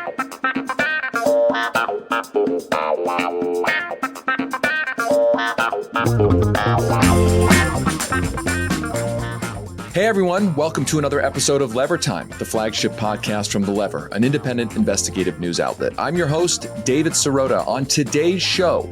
Hey everyone, welcome to another episode of Lever Time, the flagship podcast from The Lever, an independent investigative news outlet. I'm your host, David Sirota. On today's show,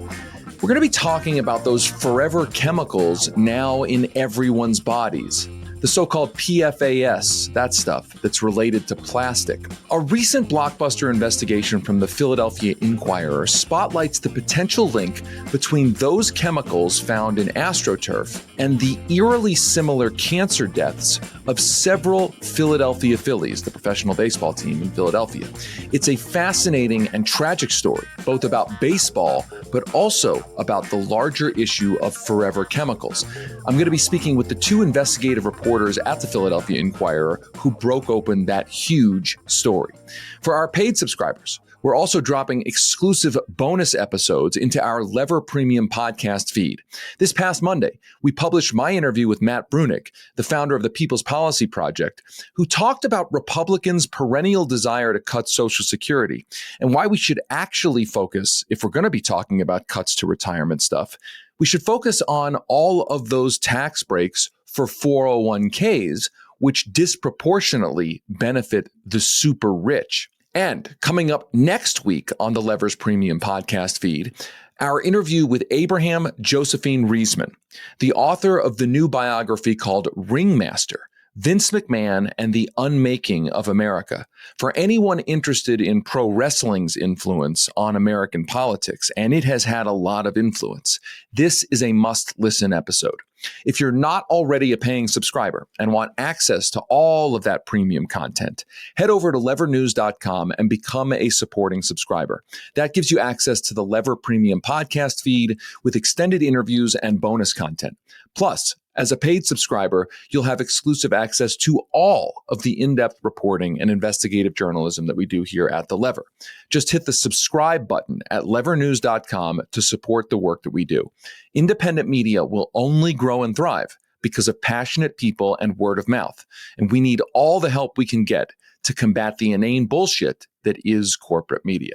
we're going to be talking about those forever chemicals now in everyone's bodies. The so-called PFAS, that stuff that's related to plastic. A recent blockbuster investigation from the Philadelphia Inquirer spotlights the potential link between those chemicals found in AstroTurf and the eerily similar cancer deaths of several Philadelphia Phillies, the professional baseball team in Philadelphia. It's a fascinating and tragic story, both about baseball, but also about the larger issue of forever chemicals. I'm going to be speaking with the two investigative reporters at the Philadelphia Inquirer who broke open that huge story. For our paid subscribers, we're also dropping exclusive bonus episodes into our Lever Premium podcast feed. This past Monday, we published my interview with Matt Brunick, the founder of the People's Policy Project, who talked about Republicans' perennial desire to cut Social Security and why we should actually focus, if we're going to be talking about cuts to retirement stuff, we should focus on all of those tax breaks for 401ks, which disproportionately benefit the super rich. And coming up next week on the Lever's Premium podcast feed, our interview with Abraham Josephine Reisman, the author of the new biography called Ringmaster, Vince McMahon and the Unmaking of America. For anyone interested in pro wrestling's influence on American politics, and it has had a lot of influence, this is a must-listen episode. If you're not already a paying subscriber and want access to all of that premium content, head over to levernews.com and become a supporting subscriber. That gives you access to the Lever Premium podcast feed with extended interviews and bonus content. Plus, as a paid subscriber, you'll have exclusive access to all of the in-depth reporting and investigative journalism that we do here at The Lever. Just hit the subscribe button at levernews.com to support the work that we do. Independent media will only grow and thrive because of passionate people and word of mouth. And we need all the help we can get to combat the inane bullshit that is corporate media.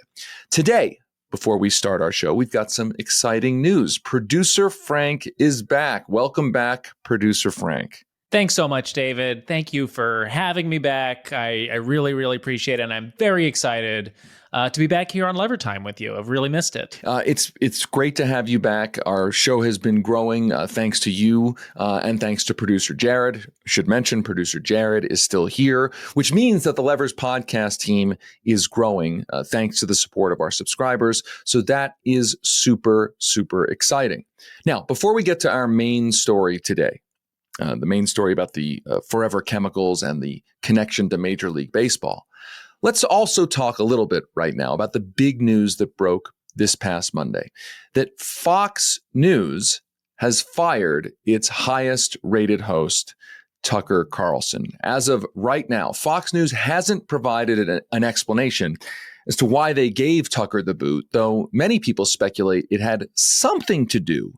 Today, before we start our show, we've got some exciting news. Producer Frank is back. Welcome back, Producer Frank. Thanks so much, David. Thank you for having me back. I really, really appreciate it. And I'm very excited to be back here on Lever Time with you. I've really missed it. It's great to have you back. Our show has been growing thanks to you and thanks to producer Jared. Should mention producer Jared is still here, which means that the Levers podcast team is growing thanks to the support of our subscribers. So that is super, super exciting. Now, before we get to our main story today, the main story about the forever chemicals and the connection to Major League Baseball, let's also talk a little bit right now about the big news that broke this past Monday, that Fox News has fired its highest rated host, Tucker Carlson. As of right now, Fox News hasn't provided an explanation as to why they gave Tucker the boot, though many people speculate it had something to do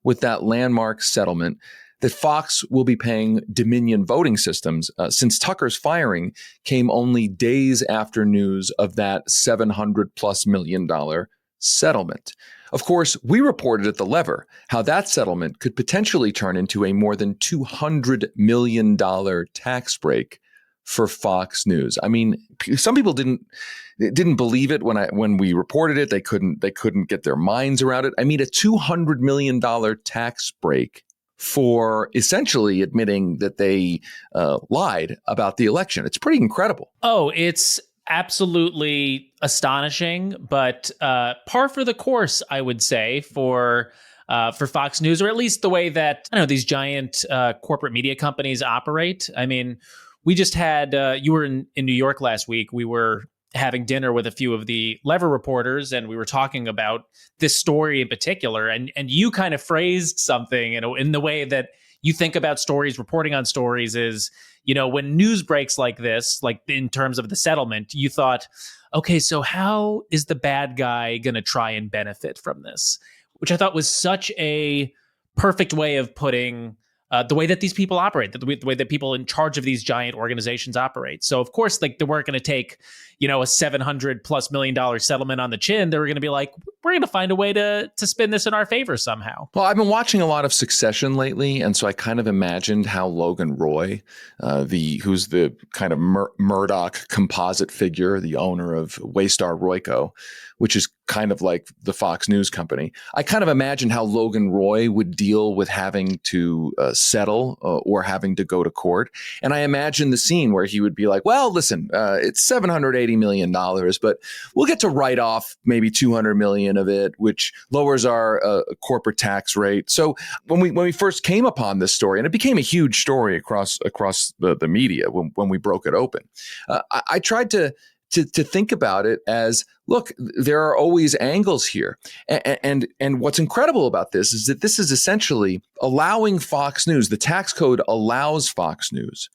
with that landmark settlement that Fox will be paying Dominion Voting Systems since Tucker's firing came only days after news of that $700+ million settlement. Of course, we reported at The Lever how that settlement could potentially turn into a more than $200 million tax break for Fox News. I mean, some people didn't believe it when we reported it. They couldn't get their minds around it. I mean, a $200 million tax break for essentially admitting that they lied about the election. It's pretty incredible. Oh, it's absolutely astonishing, but par for the course, I would say, for Fox News, or at least the way that these giant corporate media companies operate. I mean, we just had you were in New York last week. We were having dinner with a few of the Lever reporters, and we were talking about this story in particular. And you kind of phrased something in the way that you think about stories, reporting on stories is, when news breaks like this, like in terms of the settlement, you thought, okay, so how is the bad guy going to try and benefit from this? Which I thought was such a perfect way of putting the way that these people operate, the way that people in charge of these giant organizations operate. So of course, like, they weren't going to take, a $700+ million settlement on the chin. They were going to be like, we're going to find a way to spin this in our favor somehow. Well, I've been watching a lot of Succession lately, and so I kind of imagined how Logan Roy, who's the kind of Murdoch composite figure, the owner of Waystar Royco, which is kind of like the Fox News company. I kind of imagined how Logan Roy would deal with having to settle or having to go to court. And I imagined the scene where he would be like, well, listen, it's $780 million, but we'll get to write off maybe $200 million of it, which lowers our corporate tax rate. So when we first came upon this story, and it became a huge story across the media when we broke it open, I tried to think about it as, look, there are always angles here. And what's incredible about this is that this is essentially allowing Fox News, the tax code allows Fox News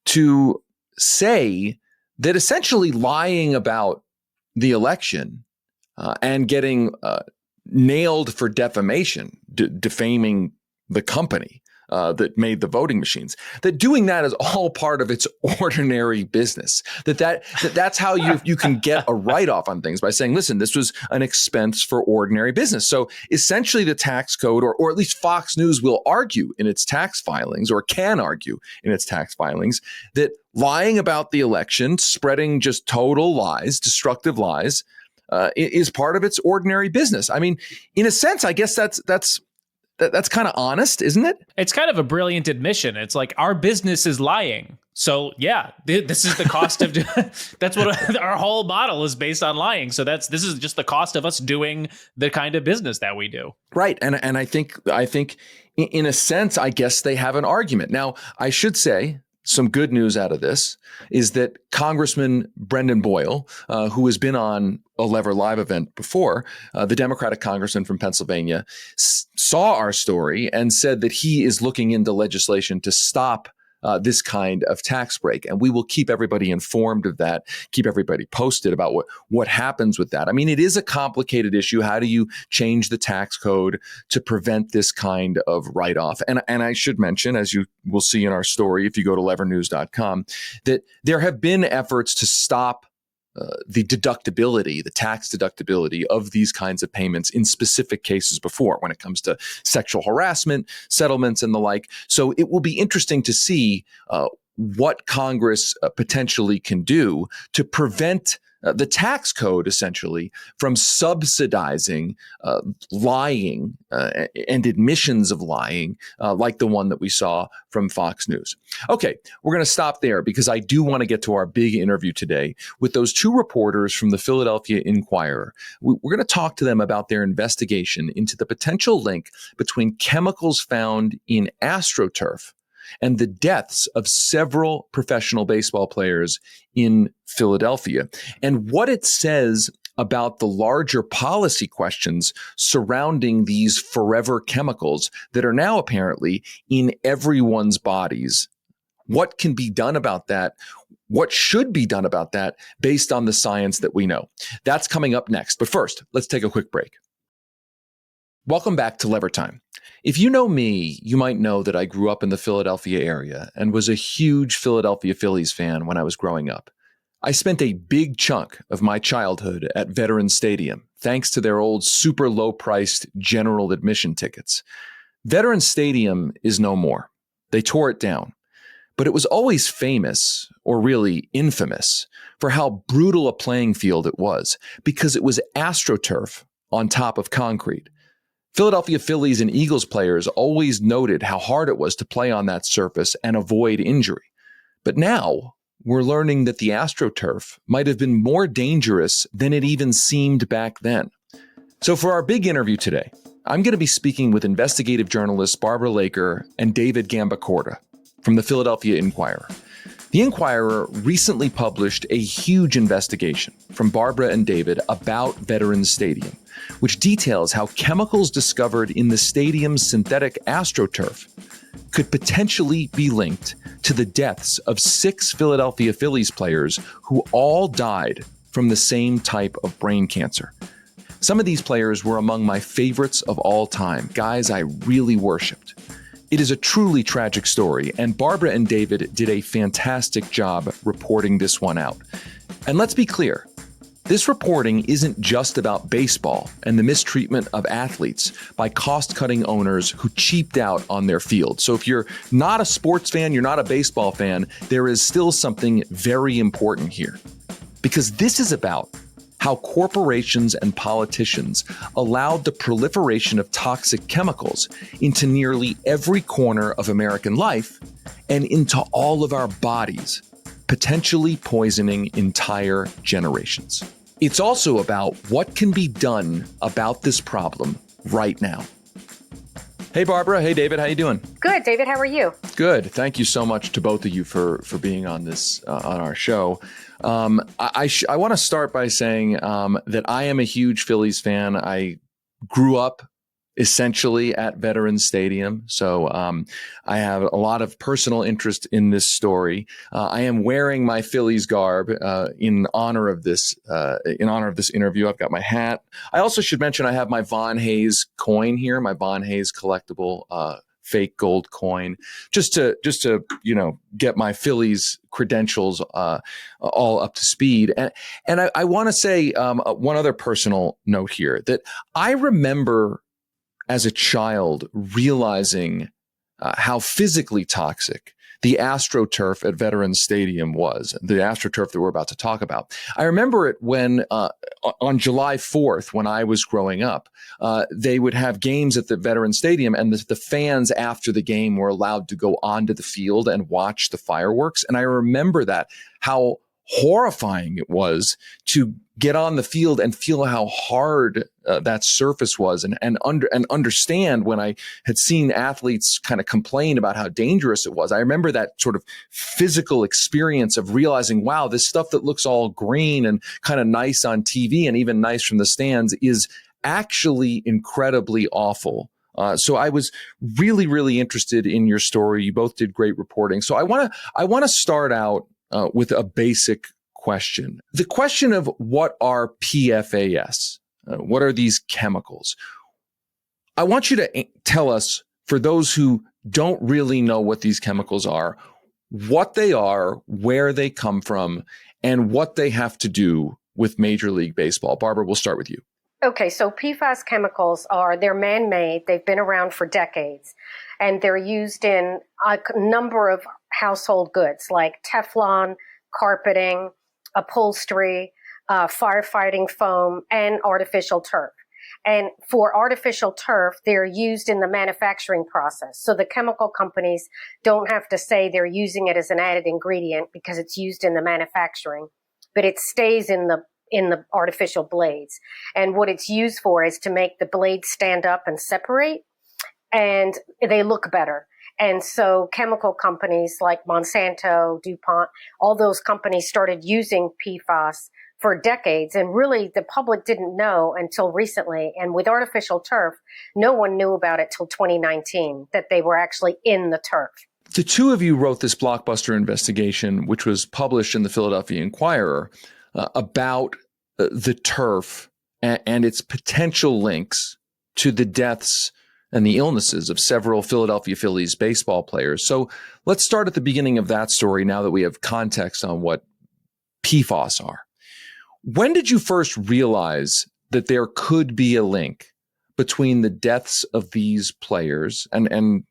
to say that essentially lying about the election and getting nailed for defamation, defaming the company that made the voting machines, that doing that is all part of its ordinary business. That's how you can get a write-off on things, by saying, listen, this was an expense for ordinary business. So essentially the tax code, or at least Fox News will argue in its tax filings, or can argue in its tax filings, that lying about the election, spreading just total lies, destructive lies, is part of its ordinary business. I mean, in a sense, I guess that's kind of honest, isn't it? It's kind of a brilliant admission. It's like, our business is lying. So yeah, this is the cost of, that's what our whole model is based on, lying. So this is just the cost of us doing the kind of business that we do. Right. And I think in a sense, I guess they have an argument. Now, I should say, some good news out of this is that Congressman Brendan Boyle, who has been on a Lever Live event before, the Democratic congressman from Pennsylvania, saw our story and said that he is looking into legislation to stop this kind of tax break. And we will keep everybody informed of that, keep everybody posted about what happens with that. I mean, it is a complicated issue. How do you change the tax code to prevent this kind of write-off? And I should mention, as you will see in our story, if you go to levernews.com, that there have been efforts to stop the tax deductibility of these kinds of payments in specific cases before, when it comes to sexual harassment, settlements, and the like. So it will be interesting to see what Congress potentially can do to prevent the tax code, essentially, from subsidizing lying and admissions of lying, like the one that we saw from Fox News. Okay, we're going to stop there because I do want to get to our big interview today with those two reporters from the Philadelphia Inquirer. We're going to talk to them about their investigation into the potential link between chemicals found in AstroTurf and the deaths of several professional baseball players in Philadelphia, and what it says about the larger policy questions surrounding these forever chemicals that are now apparently in everyone's bodies. What can be done about that? What should be done about that based on the science that we know? That's coming up next. But first, let's take a quick break. Welcome back to Lever Time. If you know me, you might know that I grew up in the Philadelphia area and was a huge Philadelphia Phillies fan when I was growing up. I spent a big chunk of my childhood at Veterans Stadium, thanks to their old super low-priced general admission tickets. Veterans Stadium is no more. They tore it down. But it was always famous, or really infamous, for how brutal a playing field it was, because it was AstroTurf on top of concrete. Philadelphia Phillies and Eagles players always noted how hard it was to play on that surface and avoid injury. But now we're learning that the AstroTurf might have been more dangerous than it even seemed back then. So for our big interview today, I'm going to be speaking with investigative journalists Barbara Laker and David Gambacorta from the Philadelphia Inquirer. The Inquirer recently published a huge investigation from Barbara and David about Veterans Stadium, which details how chemicals discovered in the stadium's synthetic AstroTurf could potentially be linked to the deaths of 6 Philadelphia Phillies players who all died from the same type of brain cancer. Some of these players were among my favorites of all time, guys I really worshipped. It is a truly tragic story, and Barbara and David did a fantastic job reporting this one out. And let's be clear, this reporting isn't just about baseball and the mistreatment of athletes by cost-cutting owners who cheaped out on their field. So if you're not a sports fan, you're not a baseball fan, there is still something very important here. Because this is about how corporations and politicians allowed the proliferation of toxic chemicals into nearly every corner of American life and into all of our bodies, potentially poisoning entire generations. It's also about what can be done about this problem right now. Hey, Barbara. Hey, David. How you doing? Good, David. How are you? Good. Thank you so much to both of you for being on this on our show. I want to start by saying that I am a huge Phillies fan. I grew up essentially at Veterans Stadium, so I have a lot of personal interest in this story. I am wearing my Phillies garb in honor of this interview. I've got my hat. I also should mention I have my Von Hayes coin here, my Von Hayes collectible fake gold coin, just to get my Phillies credentials all up to speed. And I want to say one other personal note here, that I remember as a child realizing how physically toxic the AstroTurf at Veterans Stadium was, the AstroTurf that we're about to talk about. I remember it when on July 4th, when I was growing up, they would have games at the Veterans Stadium, and the fans after the game were allowed to go onto the field and watch the fireworks. And I remember that, how horrifying it was to get on the field and feel how hard that surface was, and understand when I had seen athletes kind of complain about how dangerous it was. I remember that sort of physical experience of realizing, wow, this stuff that looks all green and kind of nice on TV and even nice from the stands is actually incredibly awful. So I was really, really interested in your story. You both did great reporting. So I want to start out with a basic question. The question of what are PFAS? What are these chemicals? I want you to tell us, for those who don't really know what these chemicals are, what they are, where they come from, and what they have to do with Major League Baseball. Barbara, we'll start with you. Okay, so PFAS chemicals they're man-made. They've been around for decades, and they're used in a number of household goods like Teflon, carpeting, upholstery, firefighting foam, and artificial turf. And for artificial turf, they're used in the manufacturing process. So the chemical companies don't have to say they're using it as an added ingredient because it's used in the manufacturing, but it stays in the artificial blades. And what it's used for is to make the blades stand up and separate, and they look better. And so chemical companies like Monsanto, DuPont, all those companies started using PFAS for decades. And really, the public didn't know until recently. And with artificial turf, no one knew about it till 2019, that they were actually in the turf. The two of you wrote this blockbuster investigation, which was published in the Philadelphia Inquirer, about the turf and its potential links to the deaths and the illnesses of several Philadelphia Phillies baseball players. So let's start at the beginning of that story now that we have context on what PFAS are. When did you first realize that there could be a link between the deaths of these players? And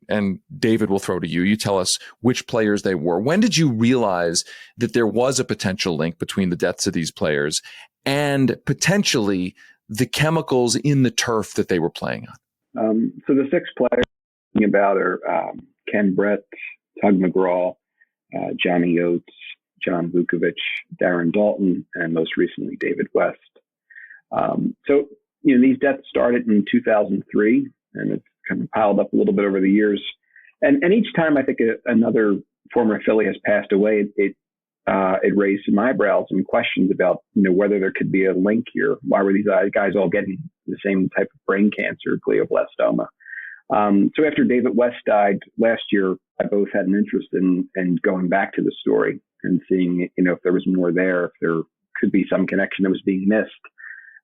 David, will throw to you. You tell us which players they were. When did you realize that there was a potential link between the deaths of these players and potentially the chemicals in the turf that they were playing on? So the six players I'm thinking about are Ken Brett, Tug McGraw, Johnny Oates, John Vukovic, Darren Dalton, and most recently David West. So these deaths started in 2003, and it's kind of piled up a little bit over the years. And each time I think another former Philly has passed away, it raised some eyebrows and questions about whether there could be a link here. Why were these guys all getting the same type of brain cancer, glioblastoma? So after David West died last year, I both had an interest in going back to the story and seeing if there was more there, if there could be some connection that was being missed.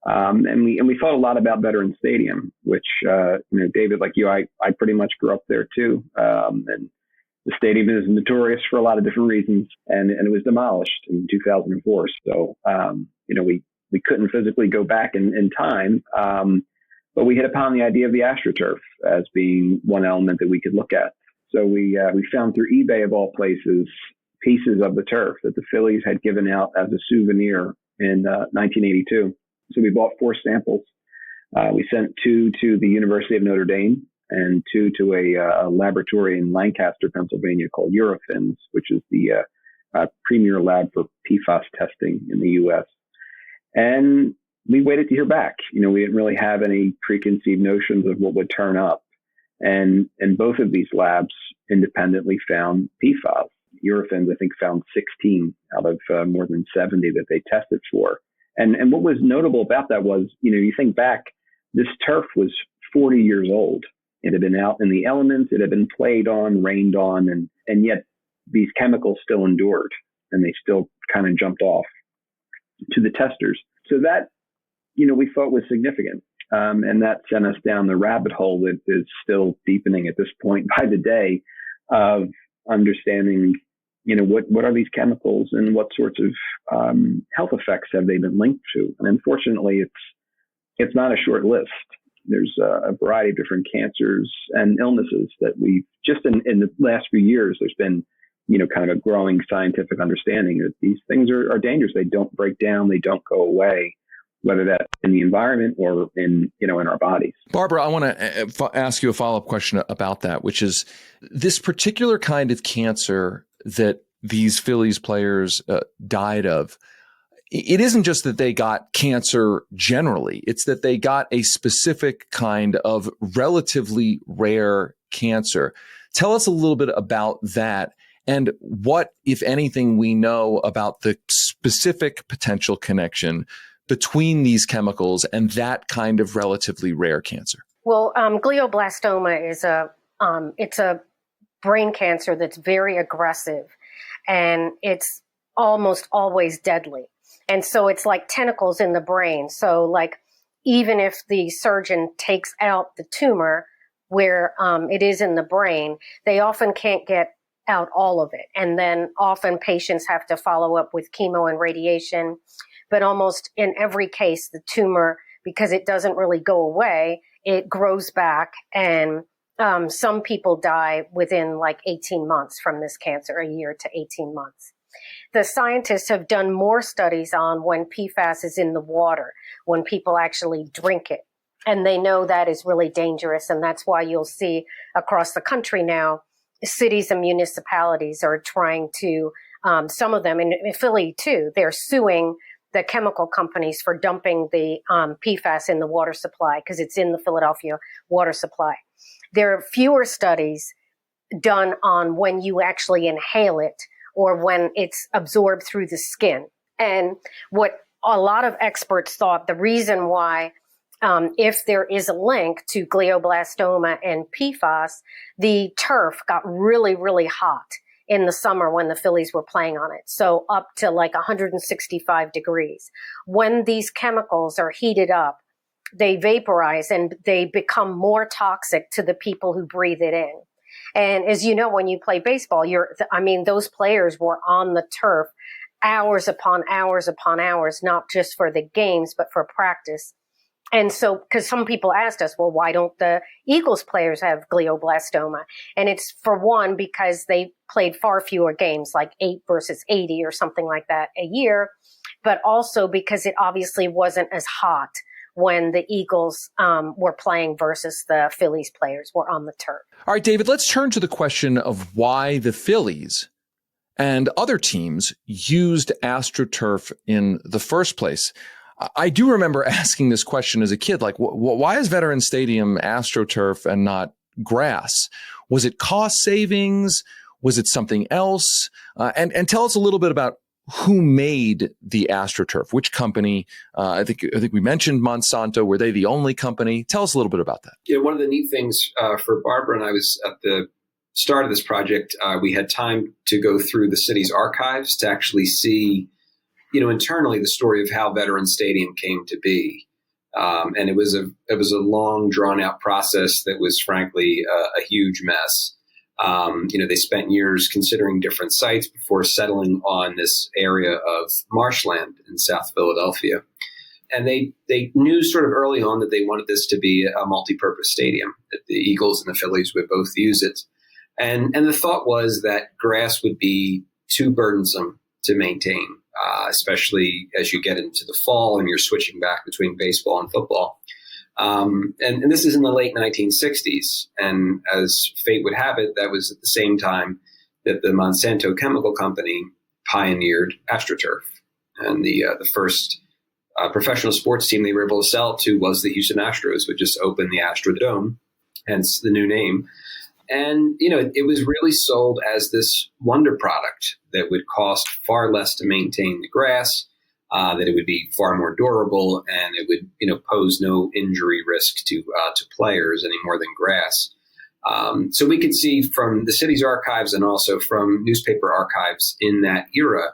And we thought a lot about Veterans Stadium, which, David, like you, I pretty much grew up there too. And the stadium is notorious for a lot of different reasons, and it was demolished in 2004. So, we couldn't physically go back in time, but we hit upon the idea of the AstroTurf as being one element that we could look at. So we found through eBay, of all places, pieces of the turf that the Phillies had given out as a souvenir in 1982. So we bought 4 samples. We sent 2 to the University of Notre Dame and 2 to a laboratory in Lancaster, Pennsylvania called Eurofins, which is the premier lab for PFAS testing in the U.S. And we waited to hear back. We didn't really have any preconceived notions of what would turn up. And both of these labs independently found PFAS. Eurofins, I think, found 16 out of more than 70 that they tested for. And what was notable about that was, you think back, this turf was 40 years old. It had been out in the elements. It had been played on, rained on, and yet these chemicals still endured, and they still kind of jumped off to the testers. So that, we thought was significant. And that sent us down the rabbit hole that is still deepening at this point by the day of understanding, what are these chemicals and what sorts of health effects have they been linked to? And unfortunately, it's not a short list. There's a variety of different cancers and illnesses that we've just in the last few years, there's been, kind of a growing scientific understanding that these things are dangerous. They don't break down. They don't go away, whether that's in the environment or in our bodies. Barbara, I want to ask you a follow-up question about that, which is this particular kind of cancer that these Phillies players died of. It isn't just that they got cancer generally. It's that they got a specific kind of relatively rare cancer. Tell us a little bit about that and what, if anything, we know about the specific potential connection between these chemicals and that kind of relatively rare cancer. Well, glioblastoma is it's a brain cancer that's very aggressive, and it's almost always deadly. And so it's like tentacles in the brain. So like even if the surgeon takes out the tumor where it is in the brain, they often can't get out all of it. And then often patients have to follow up with chemo and radiation. But almost in every case, the tumor, because it doesn't really go away, it grows back. And some people die within like 18 months from this cancer, a year to 18 months. The scientists have done more studies on when PFAS is in the water, when people actually drink it. And they know that is really dangerous. And that's why you'll see across the country now, cities and municipalities are trying to, some of them in Philly too, they're suing the chemical companies for dumping the PFAS in the water supply because it's in the Philadelphia water supply. There are fewer studies done on when you actually inhale it or when it's absorbed through the skin. And what a lot of experts thought the reason why, if there is a link to glioblastoma and PFAS, the turf got really, really hot in the summer when the Phillies were playing on it. So up to like 165 degrees. When these chemicals are heated up, they vaporize and they become more toxic to the people who breathe it in. And as you know, when you play baseball, those players were on the turf hours upon hours upon hours, not just for the games, but for practice. And so, because some people asked us, well, why don't the Eagles players have glioblastoma? And it's for one, because they played far fewer games, like 8 versus 80 or something like that a year, but also because it obviously wasn't as hot when the Eagles were playing versus the Phillies players were on the turf. All right, David, let's turn to the question of why the Phillies and other teams used AstroTurf in the first place. I do remember asking this question as a kid, like, why is Veterans Stadium AstroTurf and not grass? Was it cost savings? Was it something else? And tell us a little bit about who made the AstroTurf, which company? I think we mentioned Monsanto. Were they the only company? Tell us a little bit about that. Yeah, one of the neat things for Barbara and I was at the start of this project, we had time to go through the city's archives to actually see, internally the story of how Veterans Stadium came to be. And it was a long, drawn out process that was frankly a huge mess. They spent years considering different sites before settling on this area of marshland in South Philadelphia. And they knew sort of early on that they wanted this to be a multi-purpose stadium, that the Eagles and the Phillies would both use it. And the thought was that grass would be too burdensome to maintain, especially as you get into the fall and you're switching back between baseball and football. And this is in the late 1960s. And as fate would have it, that was at the same time that the Monsanto chemical company pioneered AstroTurf. And the first professional sports team they were able to sell to was the Houston Astros, which just opened the Astrodome, hence the new name. And, it was really sold as this wonder product that would cost far less to maintain the grass, that it would be far more durable, and it would, pose no injury risk to players any more than grass. So we could see from the city's archives and also from newspaper archives in that era,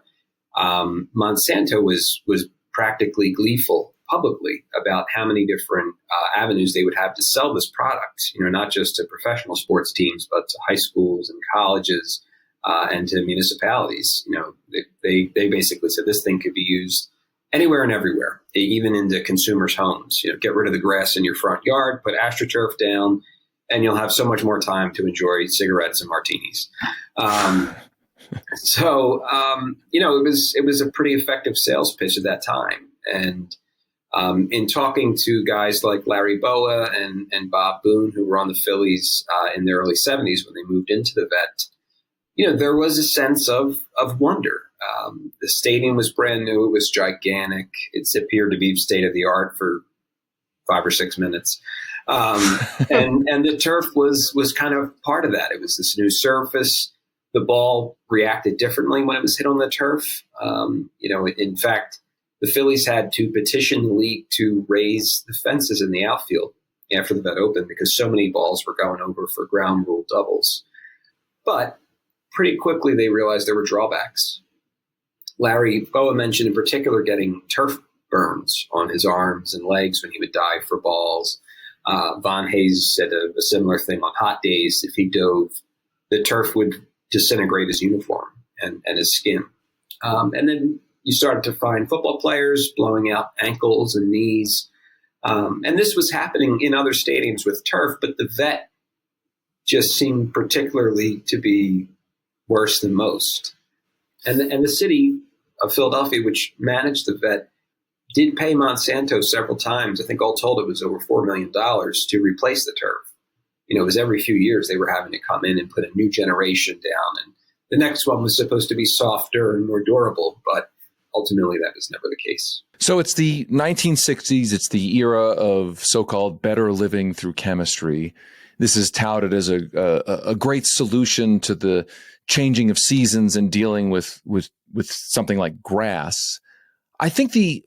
Monsanto was practically gleeful publicly about how many different avenues they would have to sell this product, not just to professional sports teams, but to high schools and colleges and to municipalities. They basically said this thing could be used anywhere and everywhere, even into consumers' homes. Get rid of the grass in your front yard, put AstroTurf down, and you'll have so much more time to enjoy cigarettes and martinis. It was a pretty effective sales pitch at that time. And in talking to guys like Larry Boa and Bob Boone, who were on the Phillies in the early 70s when they moved into the vet, there was a sense of wonder. The stadium was brand new. It was gigantic. It appeared to be state of the art for 5 or 6 minutes. And the turf was kind of part of that. It was this new surface. The ball reacted differently when it was hit on the turf. In fact, the Phillies had to petition the league to raise the fences in the outfield after the vet opened because so many balls were going over for ground rule doubles. But pretty quickly they realized there were drawbacks. Larry Boa mentioned in particular getting turf burns on his arms and legs when he would dive for balls. Von Hayes said a similar thing on hot days. If he dove, the turf would disintegrate his uniform and his skin. And then you started to find football players blowing out ankles and knees. And this was happening in other stadiums with turf, but the vet just seemed particularly to be worse than most. And the city of Philadelphia, which managed the vet, did pay Monsanto several times. I think all told it was over $4 million to replace the turf. It was every few years they were having to come in and put a new generation down. And the next one was supposed to be softer and more durable, but ultimately that was never the case. So it's the 1960s. It's the era of so-called better living through chemistry. This is touted as a great solution to the changing of seasons and dealing with something like grass. I think the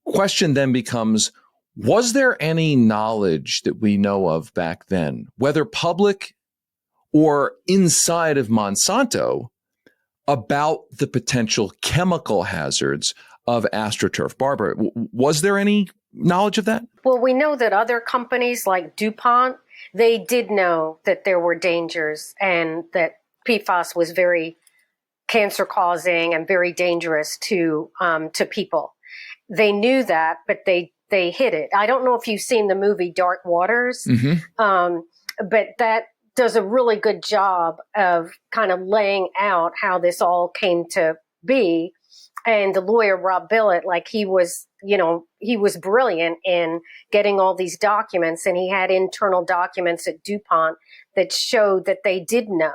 question then becomes, was there any knowledge that we know of back then, whether public or inside of Monsanto, about the potential chemical hazards of AstroTurf? Barbara, was there any knowledge of that? Well, we know that other companies like DuPont, they did know that there were dangers and that PFAS was very cancer-causing and very dangerous to people. They knew that, but they hid it. I don't know if you've seen the movie Dark Waters, but that does a really good job of kind of laying out how this all came to be. And the lawyer, Rob Billett, he was brilliant in getting all these documents, and he had internal documents at DuPont that showed that they did know.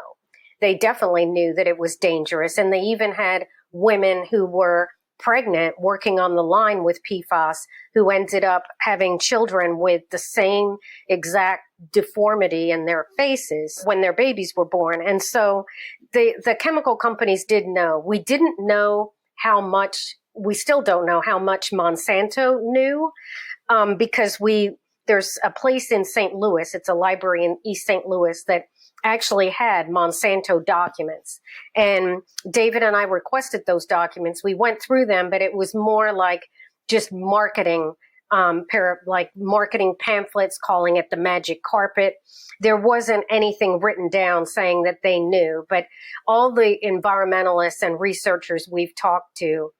They definitely knew that it was dangerous. And they even had women who were pregnant working on the line with PFAS who ended up having children with the same exact deformity in their faces when their babies were born. And so the chemical companies did know. We didn't know how much, we still don't know how much Monsanto knew, because there's a place in St. Louis, it's a library in East St. Louis that actually had Monsanto documents. And David and I requested those documents. We went through them, but it was more like just marketing like marketing pamphlets calling it the magic carpet. There wasn't anything written down saying that they knew, but all the environmentalists and researchers we've talked to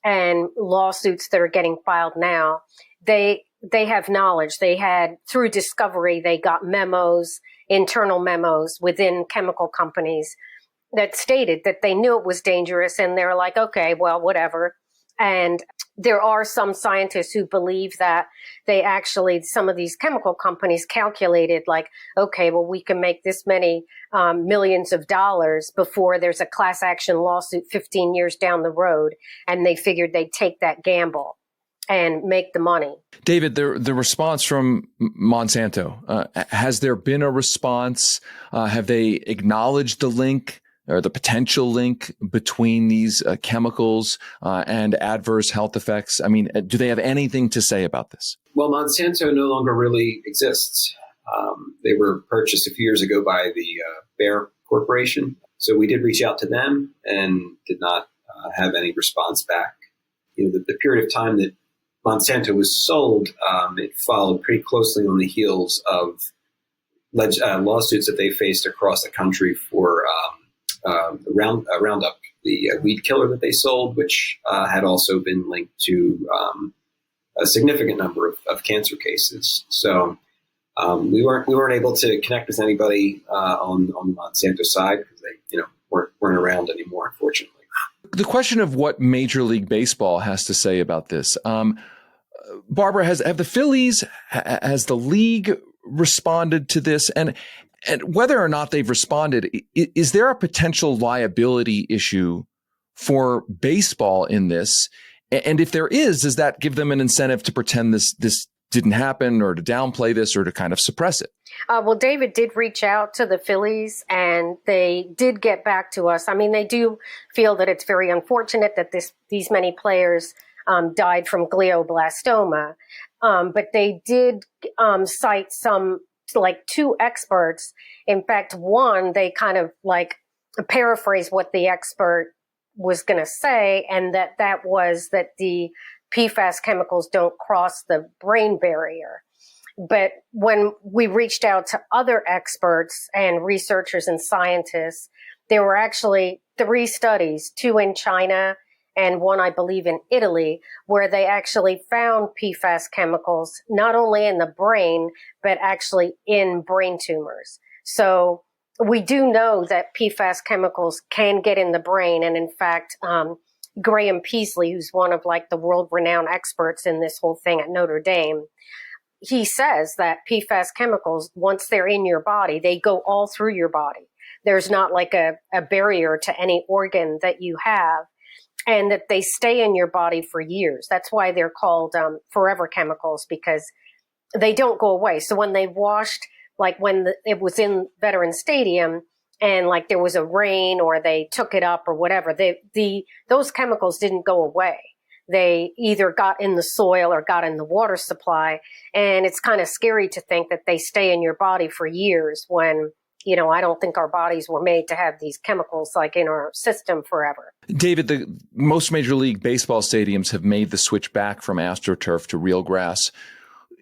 and lawsuits that are getting filed now, they have knowledge. They had, through discovery, they got memos, internal memos within chemical companies that stated that they knew it was dangerous, and they're like, okay, well, whatever. And there are some scientists who believe that they actually, some of these chemical companies calculated like, okay, well, we can make this many millions of dollars before there's a class action lawsuit 15 years down the road. And they figured they'd take that gamble and make the money. David, the response from Monsanto, has there been a response? Have they acknowledged the link or the potential link between these chemicals and adverse health effects? I mean, do they have anything to say about this? Well, Monsanto no longer really exists. They were purchased a few years ago by the Bayer Corporation. So we did reach out to them and did not have any response back. You know, the period of time that Monsanto was sold, it followed pretty closely on the heels of lawsuits that they faced across the country for Roundup, the weed killer that they sold, which had also been linked to a significant number of cancer cases. So we weren't able to connect with anybody on the Monsanto side because they weren't around anymore, unfortunately. The question of what Major League Baseball has to say about this, Barbara, have the Phillies, has the league responded to this, and whether or not they've responded, is there a potential liability issue for baseball in this? And if there is, does that give them an incentive to pretend this didn't happen, or to downplay this, or to kind of suppress it? Well, David did reach out to the Phillies, and they did get back to us. I mean, they do feel that it's very unfortunate that these many players died from glioblastoma, but they did cite some, like, two experts. In fact, one, they kind of like paraphrase what the expert was going to say, and that was that the PFAS chemicals don't cross the brain barrier. But when we reached out to other experts and researchers and scientists, there were actually 3 studies, 2 in China and 1, I believe, in Italy, where they actually found PFAS chemicals not only in the brain, but actually in brain tumors. So we do know that PFAS chemicals can get in the brain. And in fact, Graham Peasley, who's one of like the world-renowned experts in this whole thing at Notre Dame, he says that PFAS chemicals, once they're in your body, they go all through your body. There's not like a barrier to any organ that you have, and that they stay in your body for years. That's why they're called forever chemicals, because they don't go away. So when they washed, like when it was in Veterans Stadium and like there was a rain or they took it up or whatever, those chemicals didn't go away. They either got in the soil or got in the water supply. And it's kind of scary to think that they stay in your body for years when, I don't think our bodies were made to have these chemicals like in our system forever. David, most Major League Baseball stadiums have made the switch back from AstroTurf to real grass.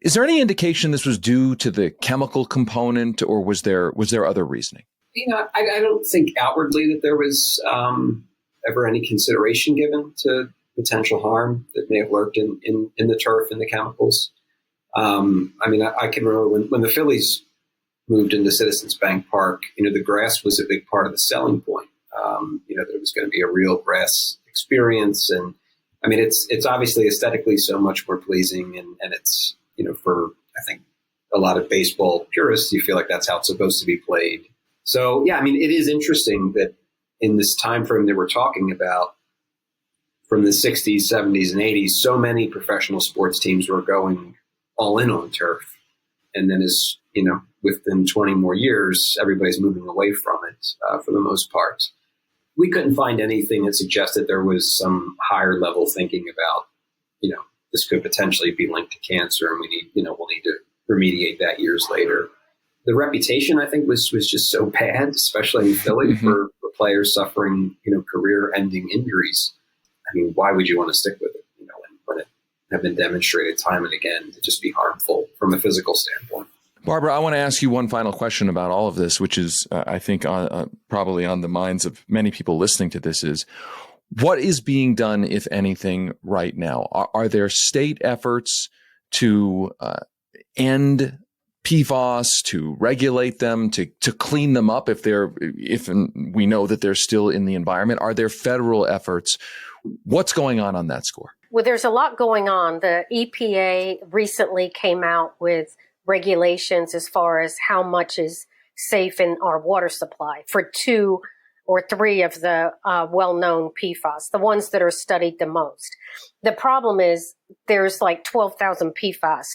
Is there any indication this was due to the chemical component, or was there other reasoning? I don't think outwardly that there was ever any consideration given to potential harm that may have lurked in the turf and the chemicals. I can remember when the Phillies moved into Citizens Bank Park, the grass was a big part of the selling point. That it was going to be a real grass experience. And I mean, it's obviously aesthetically so much more pleasing, and it's, for, I think, a lot of baseball purists, you feel like that's how it's supposed to be played. So, yeah, I mean, it is interesting that in this time frame that we're talking about, from the 60s, 70s, and 80s, so many professional sports teams were going all in on turf. And then as, within 20 more years, everybody's moving away from it for the most part. We couldn't find anything that suggested there was some higher level thinking about, this could potentially be linked to cancer, and we'll need to remediate that years later. The reputation, I think, was just so bad, especially in Philly, for players suffering, career-ending injuries. I mean, why would you want to stick with it, when it have been demonstrated time and again to just be harmful from a physical standpoint. Barbara, I want to ask you one final question about all of this, which is, I think, probably on the minds of many people listening to this is, what is being done, if anything, right now? Are there state efforts to end PFAS, to regulate them, to clean them up if we know that they're still in the environment? Are there federal efforts? What's going on that score? Well, there's a lot going on. The EPA recently came out with regulations as far as how much is safe in our water supply for 2 or 3 of the well-known PFAS, the ones that are studied the most. The problem is there's like 12,000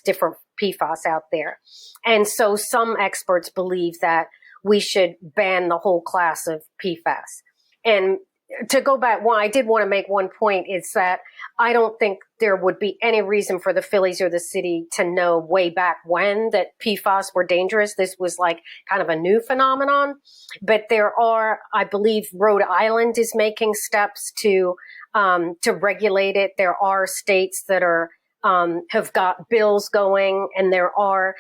different PFAS out there. And so some experts believe that we should ban the whole class of PFAS. And to go back, I did want to make one point, is that I don't think there would be any reason for the Phillies or the city to know way back when that PFAS were dangerous. This was like kind of a new phenomenon. But there are, I believe Rhode Island is making steps to regulate it. There are states that are have got bills going, and there are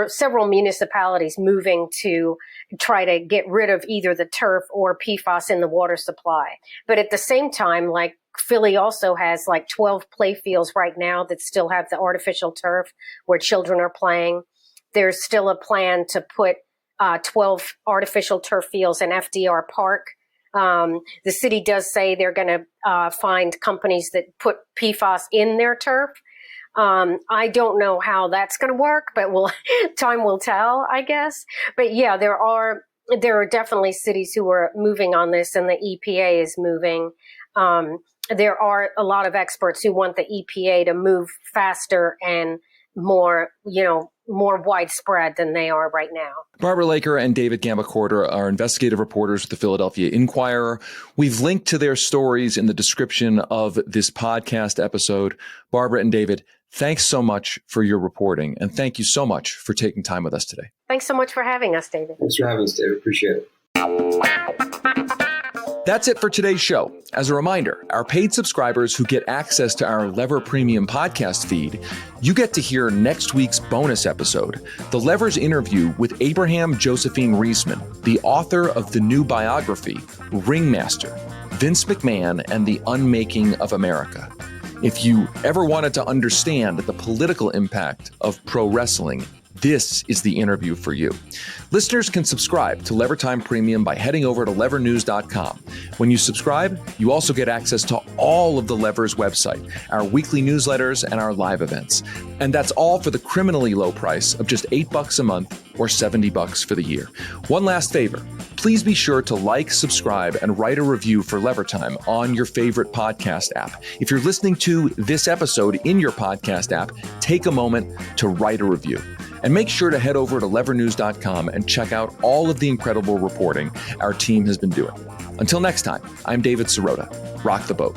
several municipalities moving to try to get rid of either the turf or PFAS in the water supply. But at the same time, like Philly also has like 12 play fields right now that still have the artificial turf where children are playing. There's still a plan to put 12 artificial turf fields in FDR Park. The city does say they're going to find companies that put PFAS in their turf. I don't know how that's going to work, but time will tell, I guess. But yeah, there are definitely cities who are moving on this, and the EPA is moving. There are a lot of experts who want the EPA to move faster and more widespread than they are right now. Barbara Laker and David Gambacorta are investigative reporters with the Philadelphia Inquirer. We've linked to their stories in the description of this podcast episode. Barbara and David, thanks so much for your reporting, and thank you so much for taking time with us today. Thanks so much for having us, David. Thanks for having us, David. Appreciate it. That's it for today's show. As a reminder, our paid subscribers who get access to our Lever Premium podcast feed, you get to hear next week's bonus episode, the Lever's interview with Abraham Josephine Reisman, the author of the new biography, Ringmaster, Vince McMahon and the Unmaking of America. If you ever wanted to understand the political impact of pro wrestling, this is the interview for you. Listeners can subscribe to Levertime Premium by heading over to levernews.com. When you subscribe, you also get access to all of the Lever's website, our weekly newsletters, and our live events. And that's all for the criminally low price of just $8 a month or $70 for the year. One last favor. Please be sure to like, subscribe, and write a review for Levertime on your favorite podcast app. If you're listening to this episode in your podcast app, take a moment to write a review. And make sure to head over to levernews.com and check out all of the incredible reporting our team has been doing. Until next time, I'm David Sirota. Rock the boat.